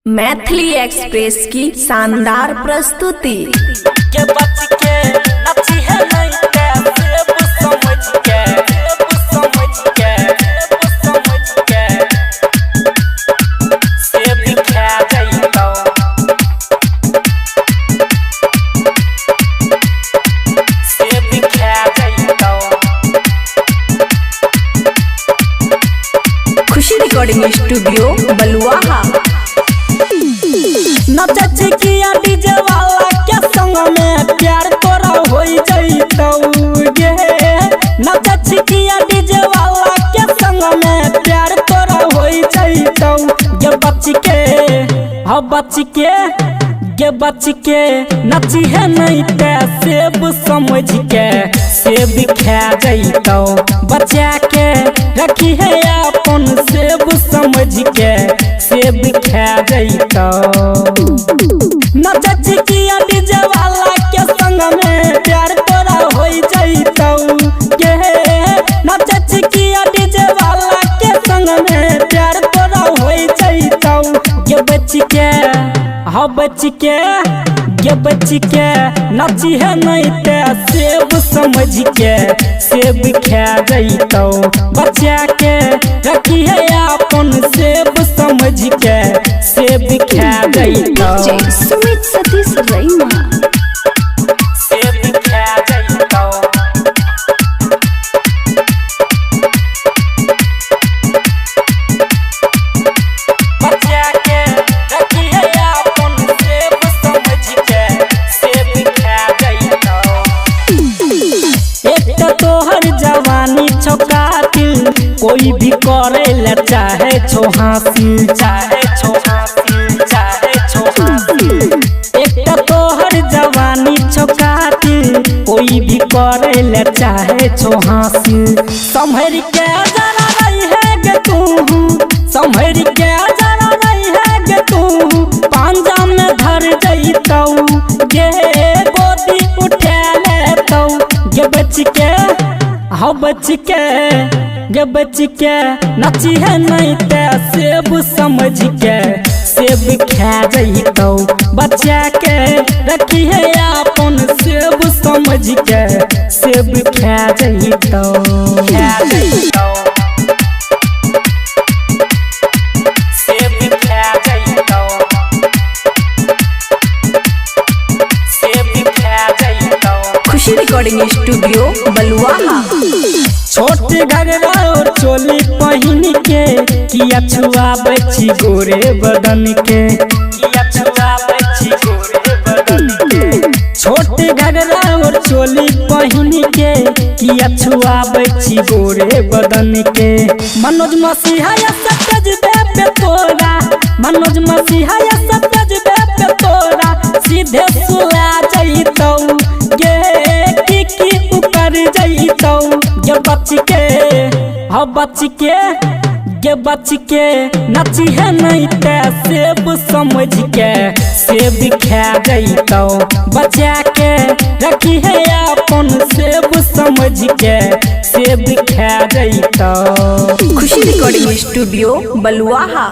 Maithili express की शानदार प्रस्तुति। के बच के नची है नहीं कैसे वो समझ के से भी खा जाइतो से भी खा जाइतो। खुशी रिकॉर्डिंग स्टूडियो बलुआहा। नचची किया डीजे वाला के संग में प्यार तोरा होई जइतो गे। नचची किया डीजे वाला के संग में प्यार तोरा होई जइतो गे। बच के हाँ बच के गे बच के नची है नहीं ते सेब समझ के सेब खा जइतो। बचा के रखी है अपन सेब समझ के सेब खा जइतो। नचची किया डीजे वाला के संग में प्यार तोरा होई जइतो के। नचची किया डीजे वाला के संग में प्यार तोरा होई जइतो गे। बच के हाँ बच के गे बच के नची है नहीं ते सेब समझ के सेब खा जइतो। बचा के रखी है अपन सेब समझ के सेब खा जइतो। सुमित सतीश रैना सेब खा जइतो। बचा के रखी है अपन सेब समझ के सेब खा जइतो। एक तो तोहर जवानी छौकातिल कोई भी करे ले चाहे छो हासिल चाहे छो हासिल चाहे छो हासिल। एक तो तोहर जवानी छौकातिल कोई भी करे ले चाहे छो हासिल। संभर के जरा नहीं है गे तू संभर के जरा नहीं है गे तू। पांजा में धर जइतो गे गोदी उठा लेतो गे। बच के हाँ बच के गे बच के नची है नहीं ते सेब समझ के सेब खा जइतो। बचा के रखी है अपन सेब समझ के सेब खा जइतो खा जइतो। सेब खा जइतो सेब खा जइतो। खुशी रिकॉर्डिंग स्टूडियो बलुआहा। छोटे घगरा और चोली पहन के किया छुआ बच्ची गोरे बदन के किया छुआ बच्ची गोरे बदन के। छोटे घगरा और चोली पहन के किया छुआ बच्ची गोरे बदन के। मनोज मसीहा या सतेज पे तोरा मनोज मसीहा या सतेज पे तोरा सीधे सुला जइतो गे की ऊपर जइतो गे। बच के हाँ बच के गे बच के नची है नहीं ते सेब समझ के सेब खा जइतो। बचा के रखी है अपन सेब समझ के सेब खा जइतो। खुशी रिकॉर्डिंग स्टूडियो बलुआहा।